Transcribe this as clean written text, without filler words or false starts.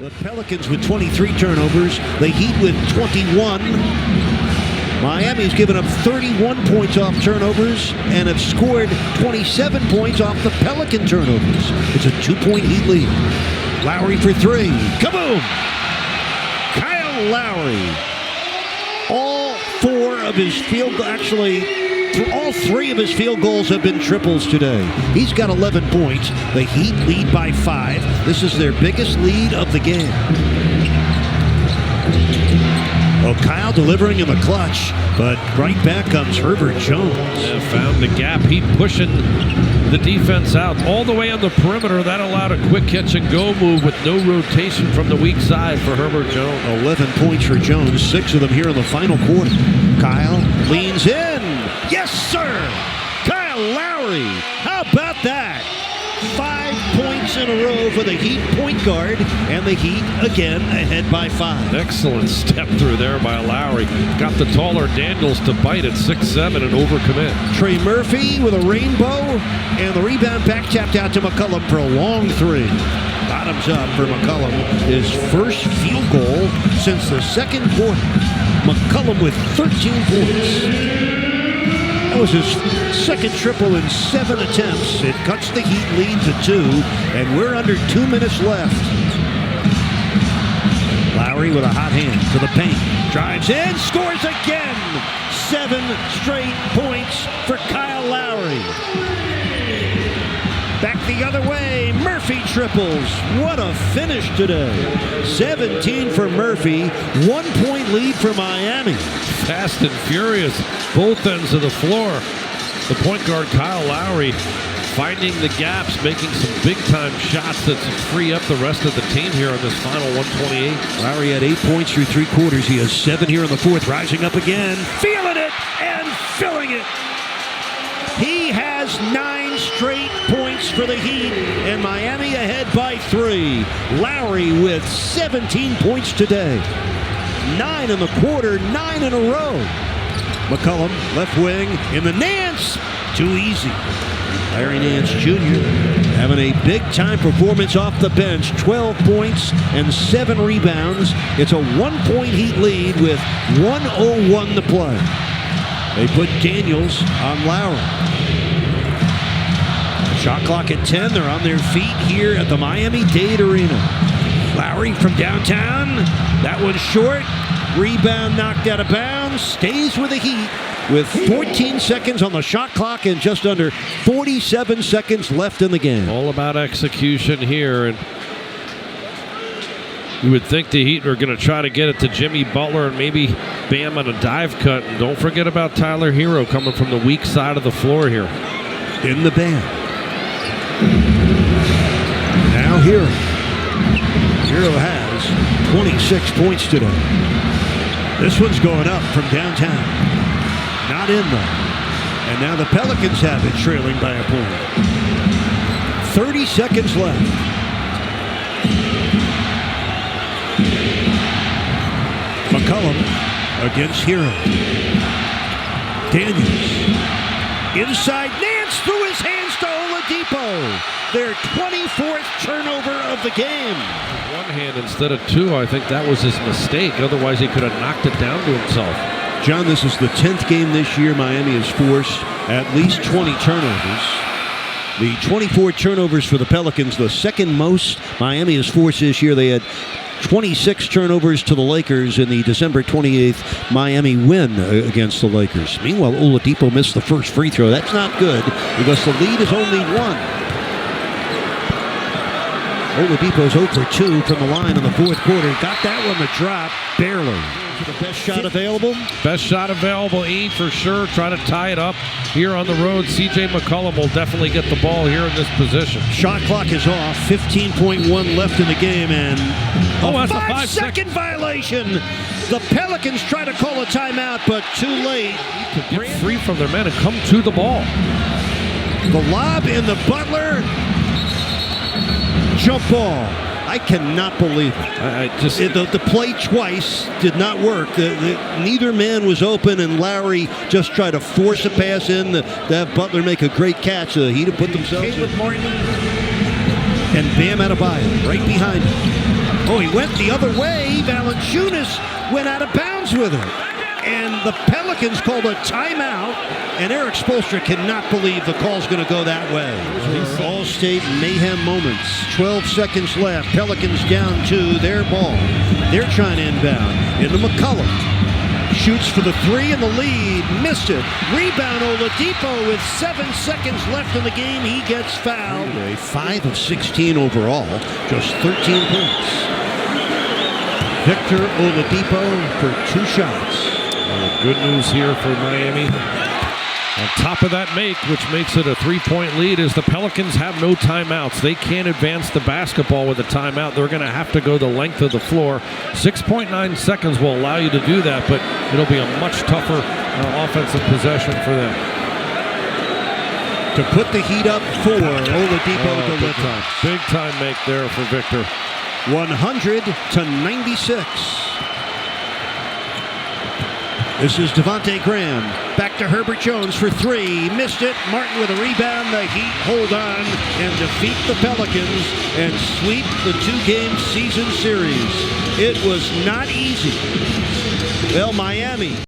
The Pelicans with 23 turnovers. The Heat with 21. Miami's given up 31 points off turnovers and have scored 27 points off the Pelican turnovers. It's a 2-point Heat lead. Lowry for three. Kaboom! Kyle Lowry. All three of his field goals have been triples today. He's got 11 points. The Heat lead by 5. This is their biggest lead of the game. Oh, Kyle delivering in the clutch, but right back comes Herbert Jones. Yeah, found the gap. Heat pushing the defense out all the way on the perimeter. That allowed a quick catch and go move with no rotation from the weak side for Herbert Jones. 11 points for Jones, 6 of them here in the final quarter. Kyle leans in. Yes, sir! Kyle Lowry. How about that? 5 points in a row for the Heat point guard, and the Heat again ahead by 5. Excellent step through there by Lowry. Got the taller Daniels to bite at 6'7" and overcommit. Trey Murphy with a rainbow, and the rebound back tapped out to McCollum for a long three. Bottoms up for McCollum. His first field goal since the second quarter. McCollum with 13 points. That was his second triple in 7 attempts. It cuts the Heat lead to 2, and we're under 2 minutes left. Lowry with a hot hand to the paint. Drives in, scores again. 7 straight points for Kyle Lowry. Back the other way, Murphy triples. What a finish today. 17 for Murphy, 1 point lead for Miami. Fast and furious, both ends of the floor. The point guard, Kyle Lowry, finding the gaps, making some big-time shots that free up the rest of the team here on this final 128. Lowry had 8 points through 3 quarters. He has 7 here in the fourth, rising up again, feeling it and filling it. He has 9 straight points for the Heat, and Miami ahead by 3. Lowry with 17 points today. 9 in the quarter, 9 in a row. McCollum, left wing, in the Nance. Too easy. Larry Nance Jr. having a big-time performance off the bench. 12 points and 7 rebounds. It's a 1-point Heat lead with 1:01 to play. They put Daniels on Lowry. Shot clock at 10. They're on their feet here at the Miami-Dade Arena. Lowry from downtown. That one's short. Rebound knocked out of bounds. Stays with the Heat with 14 seconds on the shot clock and just under 47 seconds left in the game. All about execution here. And you would think the Heat are going to try to get it to Jimmy Butler and maybe Bam on a dive cut. And don't forget about Tyler Hero coming from the weak side of the floor here. In the Bam. Now Hero. Hero has 26 points today. This one's going up from downtown. Not in though. And now the Pelicans have it, trailing by a point. 30 seconds left. McCollum against Hero. Daniels. Inside, Nance through his hands to Oladipo. Their 24th turnover of the game. One hand instead of 2. I think that was his mistake. Otherwise, he could have knocked it down to himself. John, this is the 10th game this year Miami has forced at least 20 turnovers. The 24 turnovers for the Pelicans, the second most Miami has forced this year. They had 26 turnovers to the Lakers in the December 28th Miami win against the Lakers. Meanwhile, Oladipo missed the first free throw. That's not good because the lead is only 1. Oladipo's 0 for 2 from the line in the fourth quarter. Got that one to drop, barely. The best shot available? Best shot available, E for sure. Try to tie it up here on the road. C.J. McCollum will definitely get the ball here in this position. Shot clock is off. 15.1 left in the game, and that's a 5-second violation. The Pelicans try to call a timeout, but too late. To get free from their men and come to the ball. The lob in the Butler. Jump ball. I cannot believe it. The play twice did not work. Neither man was open, and Lowry just tried to force a pass in to have Butler make a great catch. He'd put themselves in. And Bam Adebayo right behind him. Oh, he went the other way. Valanciunas went out of bounds with it. And the Pelicans called a timeout, and Eric Spoelstra cannot believe the call's going to go that way. These are All-State mayhem moments. 12 seconds left. Pelicans down to their ball. They're trying to inbound into McCollum. Shoots for the three in the lead. Missed it. Rebound Oladipo with 7 seconds left in the game. He gets fouled. 5 of 16 overall. Just 13 points. Victor Oladipo for 2 shots. Good news here for Miami. On top of that make, which makes it a 3-point lead, is the Pelicans have no timeouts. They can't advance the basketball with a timeout. They're going to have to go the length of the floor. 6.9 seconds will allow you to do that, but it'll be a much tougher offensive possession for them. To put the heat up for Oladipo delivers. Big time make there for Victor. 100-96. This is Devontae Graham. Back to Herbert Jones for 3. Missed it. Martin with a rebound. The Heat hold on and defeat the Pelicans and sweep the 2-game season series. It was not easy. Well, Miami